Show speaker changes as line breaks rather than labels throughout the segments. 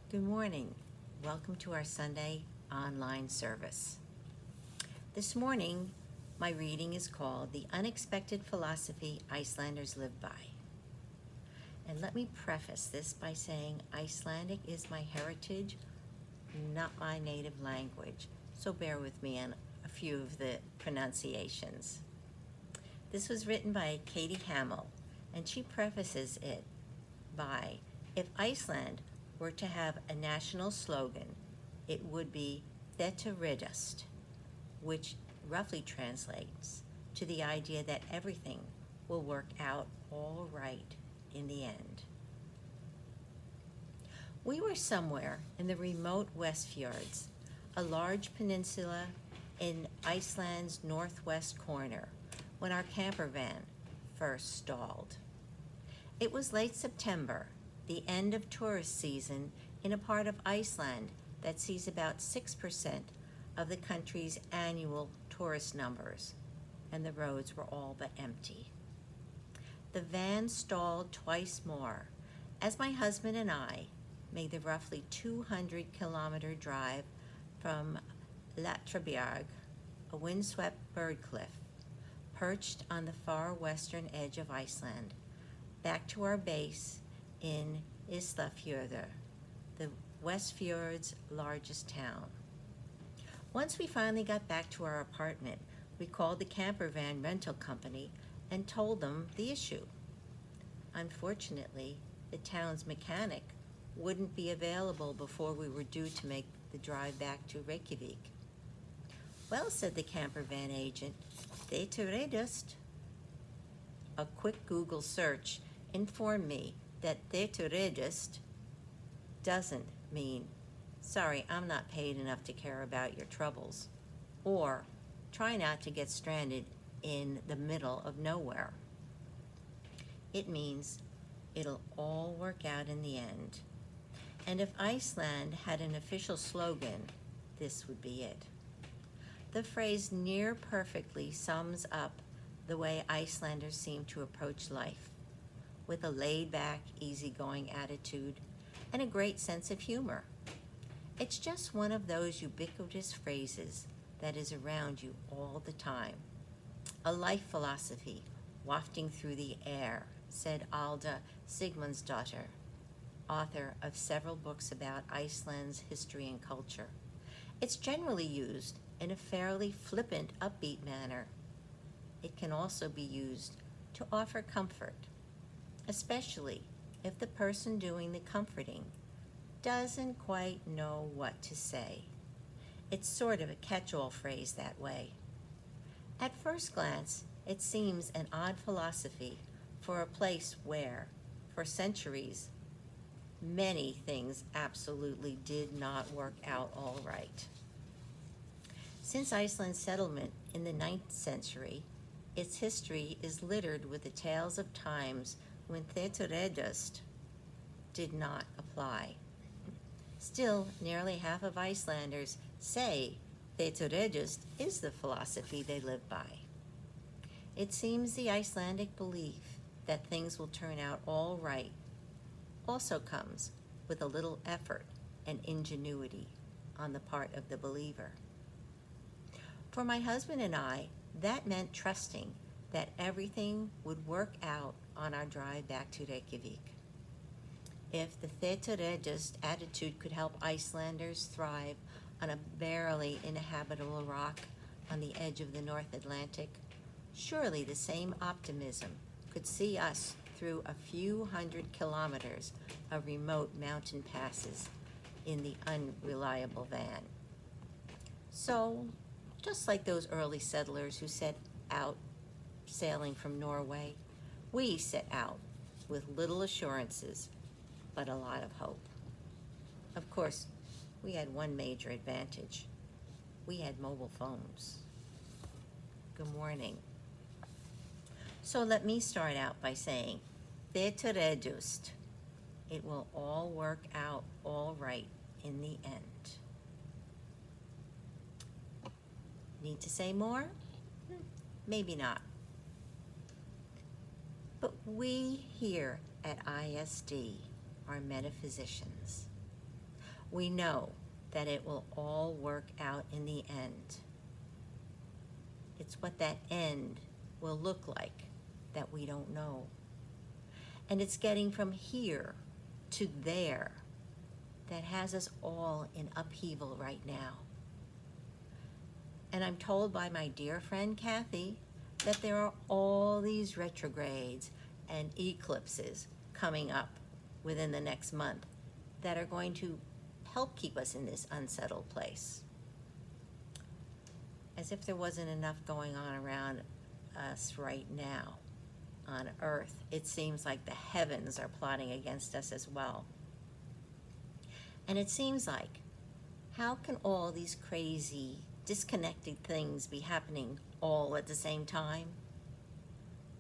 Good morning. Welcome to our Sunday online service. This morning, my reading is called The Unexpected Philosophy Icelanders Live By. And let me preface this by saying Icelandic is my heritage, not my native language, so bear with me on a few of the pronunciations. This was written by Katie Hamill, and she prefaces it by, if Iceland were to have a national slogan, it would be Þetturedust, which roughly translates to the idea that everything will work out all right in the end. We were somewhere in the remote West Fjords, a large peninsula in Iceland's northwest corner, when our camper van first stalled. It was late September, the end of tourist season in a part of Iceland that sees about 6% of the country's annual tourist numbers, and the roads were all but empty. The van stalled twice more as my husband and I made the roughly 200-kilometer drive from Latravbjarg, a windswept bird cliff perched on the far western edge of Iceland, back to our base in Ísafjörður, the West Fjord's largest town. Once we finally got back to our apartment, we called the camper van rental company and told them the issue. Unfortunately, the town's mechanic wouldn't be available before we were due to make the drive back to Reykjavik. Well, said the camper van agent, Þetturedust. A quick Google search informed me that Þetturedust doesn't mean, sorry, I'm not paid enough to care about your troubles, or try not to get stranded in the middle of nowhere. It means it'll all work out in the end. And if Iceland had an official slogan, this would be it. The phrase near perfectly sums up the way Icelanders seem to approach life, with a laid-back, easygoing attitude and a great sense of humor. It's just one of those ubiquitous phrases that is around you all the time. A life philosophy wafting through the air, said Alda Sigmundsdóttir, author of several books about Iceland's history and culture. It's generally used in a fairly flippant, upbeat manner. It can also be used to offer comfort, especially if the person doing the comforting doesn't quite know what to say. It's sort of a catch-all phrase that way. At first glance, it seems an odd philosophy for a place where, for centuries, many things absolutely did not work out all right. Since Iceland's settlement in the 9th century, its history is littered with the tales of times when Þetturedust did not apply. Still, nearly half of Icelanders say Þetturedust is the philosophy they live by. It seems the Icelandic belief that things will turn out all right also comes with a little effort and ingenuity on the part of the believer. For my husband and I, that meant trusting that everything would work out on our drive back to Reykjavik. If the Þetturedust attitude could help Icelanders thrive on a barely inhabitable rock on the edge of the North Atlantic, surely the same optimism could see us through a few hundred kilometers of remote mountain passes in the unreliable van. So, just like those early settlers who set out sailing from Norway, we set out with little assurances, but a lot of hope. Of course, we had one major advantage. We had mobile phones. Good morning. So let me start out by saying, Þetturedust. It will all work out all right in the end. Need to say more? Maybe not. But we here at ISD are metaphysicians. We know that it will all work out in the end. It's what that end will look like that we don't know. And it's getting from here to there that has us all in upheaval right now. And I'm told by my dear friend Kathy that there are all these retrogrades and eclipses coming up within the next month that are going to help keep us in this unsettled place. As if there wasn't enough going on around us right now on Earth, it seems like the heavens are plotting against us as well. And it seems like, how can all these crazy, disconnected things be happening all at the same time?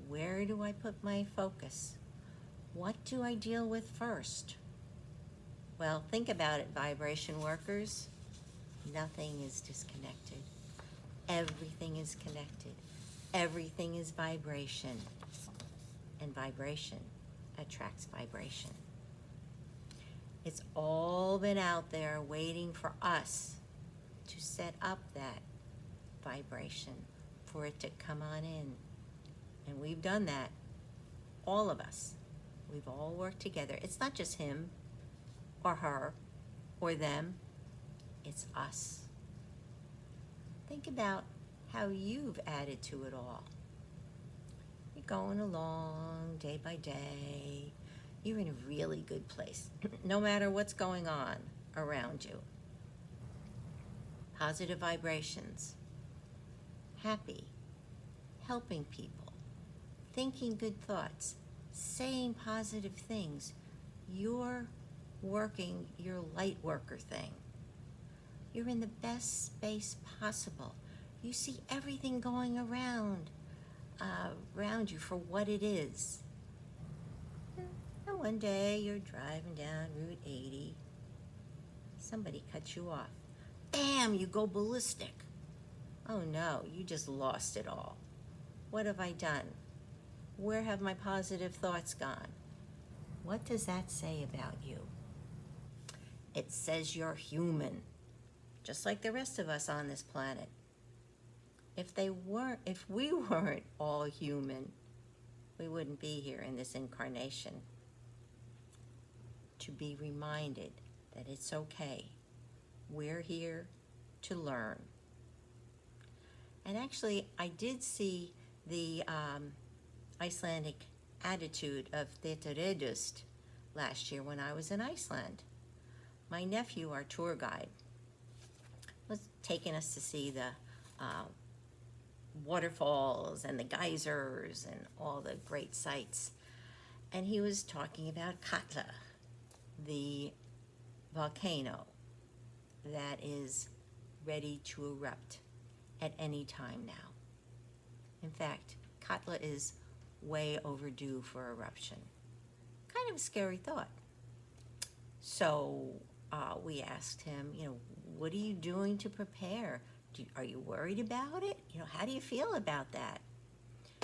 Where do I put my focus? What do I deal with first? Well, think about it, vibration workers. Nothing is disconnected. Everything is connected. Everything is vibration. And vibration attracts vibration. It's all been out there waiting for us to set up that vibration, for it to come on in. And we've done that, all of us. We've all worked together. It's not just him or her or them, it's us. Think about how you've added to it all. You're going along day by day. You're in a really good place, no matter what's going on around you. Positive vibrations, happy, helping people, thinking good thoughts, saying positive things. You're working your light worker thing. You're in the best space possible. You see everything going around you for what it is. And one day you're driving down Route 80. Somebody cuts you off. Bam, you go ballistic. Oh no, you just lost it all. What have I done? Where have my positive thoughts gone? What does that say about you? It says you're human, just like the rest of us on this planet. If we weren't all human, we wouldn't be here in this incarnation. To be reminded that it's okay. We're here to learn. And actually, I did see the Icelandic attitude of Þéttaredust last year when I was in Iceland. My nephew, our tour guide, was taking us to see the waterfalls and the geysers and all the great sights. And he was talking about Katla, the volcano that is ready to erupt at any time now. In fact, Katla is way overdue for eruption. Kind of a scary thought. So we asked him, what are you doing to prepare? Are you worried about it? How do you feel about that?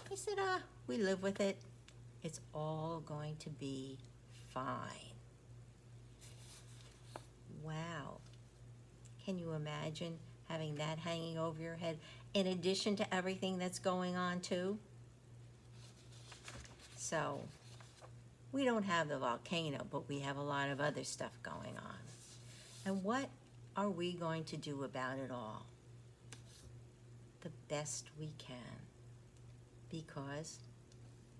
He said, we live with it. It's all going to be fine. Wow. Can you imagine having that hanging over your head in addition to everything that's going on too? So, we don't have the volcano, but we have a lot of other stuff going on. And what are we going to do about it all? The best we can. Because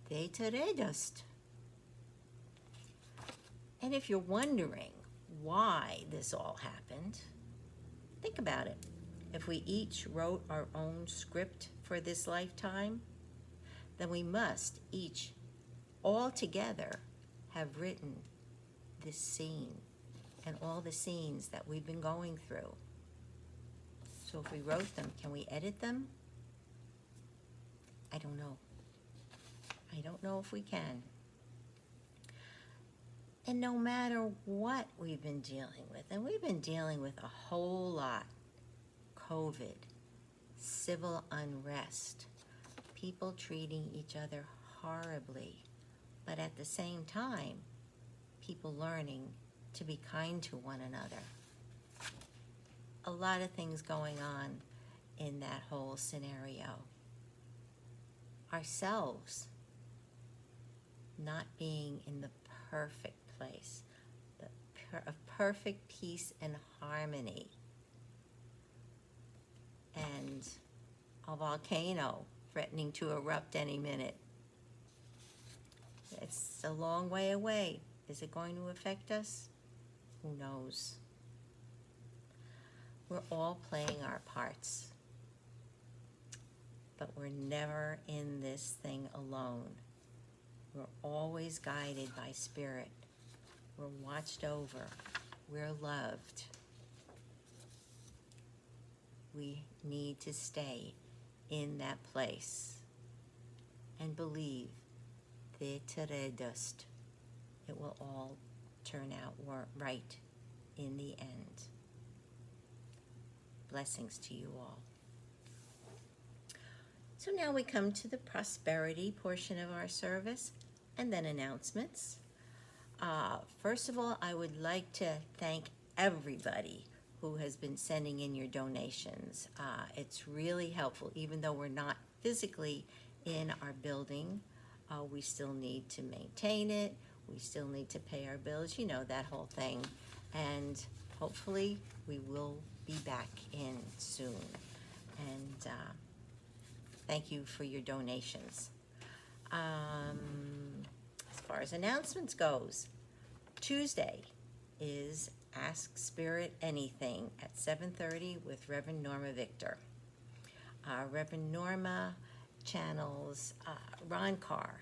Þéttaredust. And if you're wondering why this all happened, think about it. If we each wrote our own script for this lifetime, then we must each, all together, have written this scene and all the scenes that we've been going through. So if we wrote them, can we edit them? I don't know. I don't know if we can. And no matter what we've been dealing with, and we've been dealing with a whole lot, COVID, civil unrest, people treating each other horribly, but at the same time, people learning to be kind to one another. A lot of things going on in that whole scenario. Ourselves not being in the perfect place, of perfect peace and harmony, and a volcano threatening to erupt any minute. It's a long way away. Is it going to affect us? Who knows? We're all playing our parts, but we're never in this thing alone. We're always guided by Spirit. We're watched over. We're loved. We need to stay in that place and believe the teredust. It will all turn out right in the end. Blessings to you all. So now we come to the prosperity portion of our service and then announcements. First of all, I would like to thank everybody who has been sending in your donations. It's really helpful. Even though we're not physically in our building, we still need to maintain it. We still need to pay our bills, you know, that whole thing. And hopefully we will be back in soon. And thank you for your donations. As far as announcements goes, Tuesday is Ask Spirit Anything at 7:30 with Reverend Norma Victor. Reverend Norma channels Ron Carr,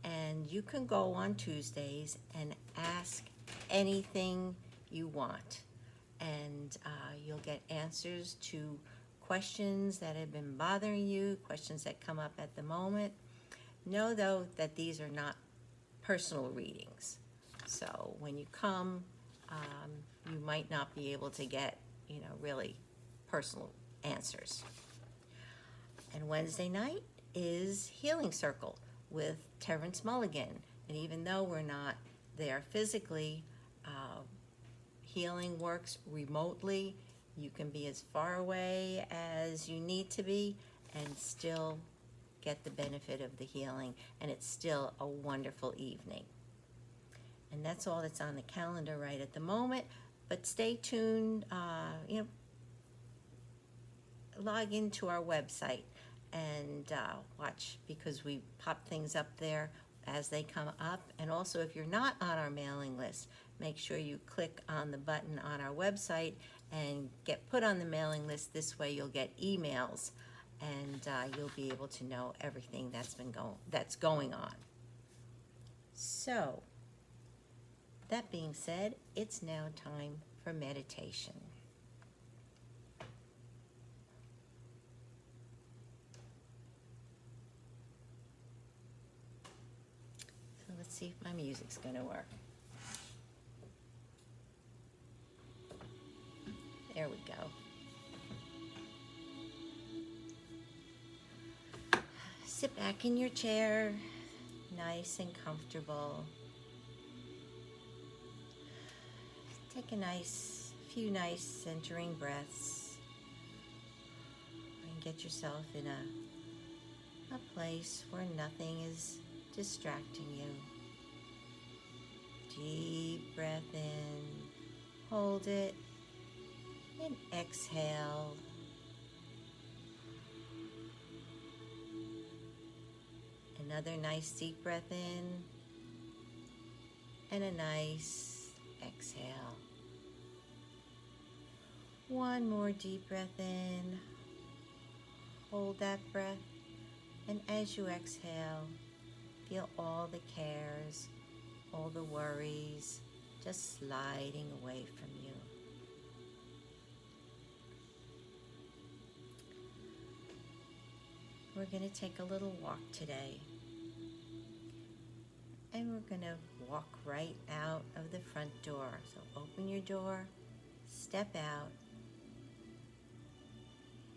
and you can go on Tuesdays and ask anything you want, and you'll get answers to questions that have been bothering you, questions that come up at the moment. Know, though, that these are not personal readings. So when you come, you might not be able to get, really personal answers. And Wednesday night is Healing Circle with Terrence Mulligan. And even though we're not there physically, healing works remotely. You can be as far away as you need to be and still get the benefit of the healing. And it's still a wonderful evening. And that's all that's on the calendar right at the moment. But stay tuned, log into our website and watch, because we pop things up there as they come up. And also, if you're not on our mailing list, make sure you click on the button on our website and get put on the mailing list. This way you'll get emails and you'll be able to know everything that's going on. So, that being said, it's now time for meditation. So let's see if my music's going to work. There we go. Sit back in your chair, nice and comfortable. Take a few nice centering breaths and get yourself in a place where nothing is distracting you. Deep breath in, hold it, and exhale. Another nice deep breath in, and a nice exhale. One more deep breath in, hold that breath, and as you exhale, feel all the cares, all the worries just sliding away from you. We're going to take a little walk today. And we're going to walk right out of the front door. So open your door, step out,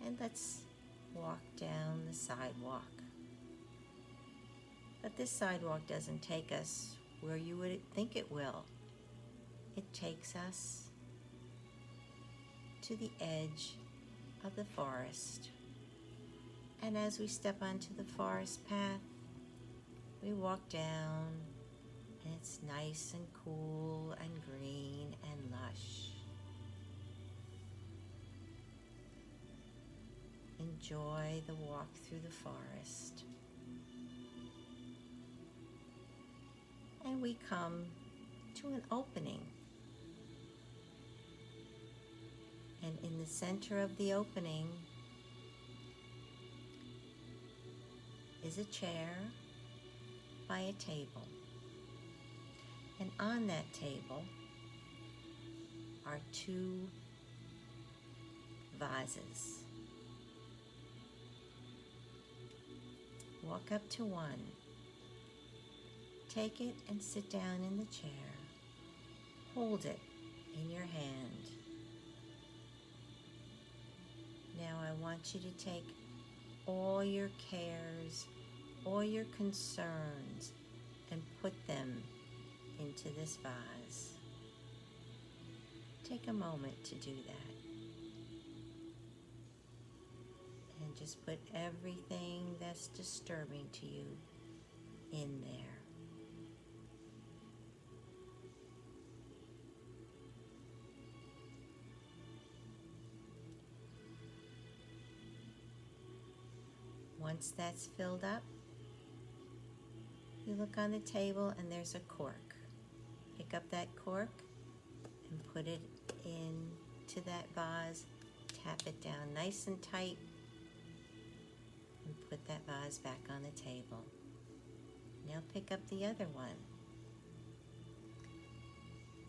and let's walk down the sidewalk. But this sidewalk doesn't take us where you would think it will. it takes us to the edge of the forest. And as we step onto the forest path, we walk down, and it's nice and cool and green and lush. Enjoy the walk through the forest. And we come to an opening. And in the center of the opening is a chair by a table. And on that table are two vases. Walk up to one. Take it and sit down in the chair. Hold it in your hand. Now I want you to take all your cares, all your concerns, and put them into this vase. Take a moment to do that. And just put everything that's disturbing to you in there. Once that's filled up, you look on the table and there's a cork. Pick up that cork and put it into that vase. Tap it down nice and tight and put that vase back on the table. Now pick up the other one.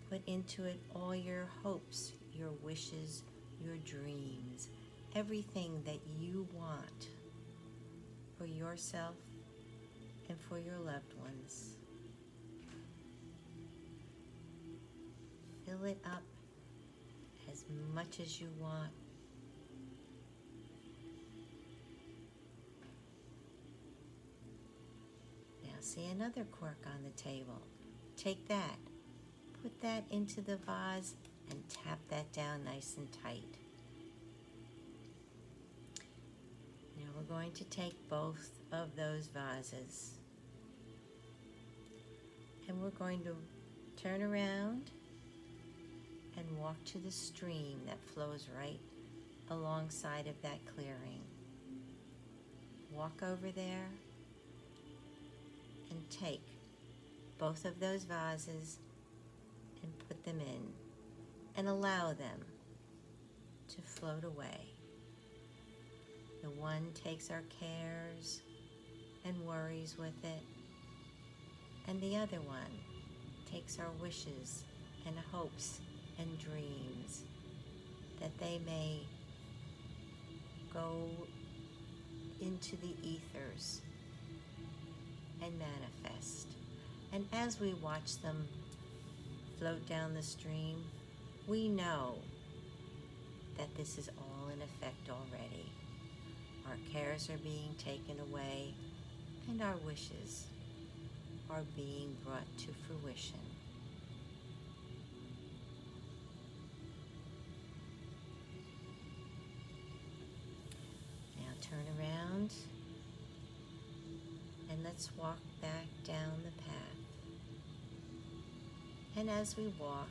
Put into it all your hopes, your wishes, your dreams, everything that you want for yourself and for your loved ones. Fill it up as much as you want. Now see another cork on the table. Take that, put that into the vase and tap that down nice and tight. Now we're going to take both of those vases and we're going to turn around and walk to the stream that flows right alongside of that clearing. Walk over there and take both of those vases and put them in and allow them to float away. The one takes our cares and worries with it, and the other one takes our wishes and hopes and dreams that they may go into the ethers and manifest. And as we watch them float down the stream, we know that this is all in effect already. Our cares are being taken away and our wishes are being brought to fruition. Now turn around and let's walk back down the path. And as we walk,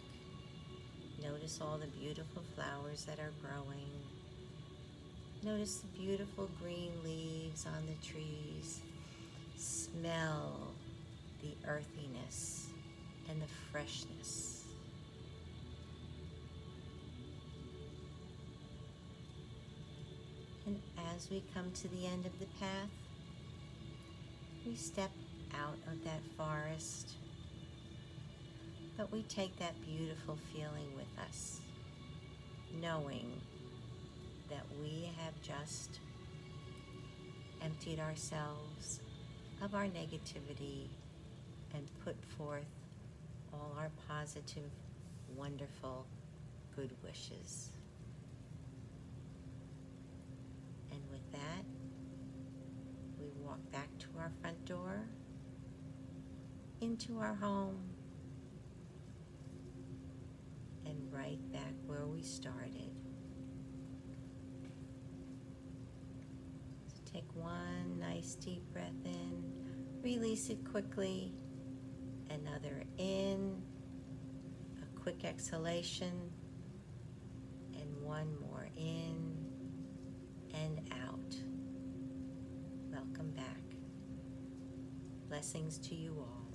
notice all the beautiful flowers that are growing. Notice the beautiful green leaves on the trees. Smell the earthiness and the freshness. And as we come to the end of the path, we step out of that forest, but we take that beautiful feeling with us, knowing that we have just emptied ourselves of our negativity and put forth all our positive, wonderful, good wishes. And with that, we walk back to our front door, into our home, right back where we started. So take one nice deep breath in, release it quickly, another in, a quick exhalation, and one more in and out. Welcome back. Blessings to you all.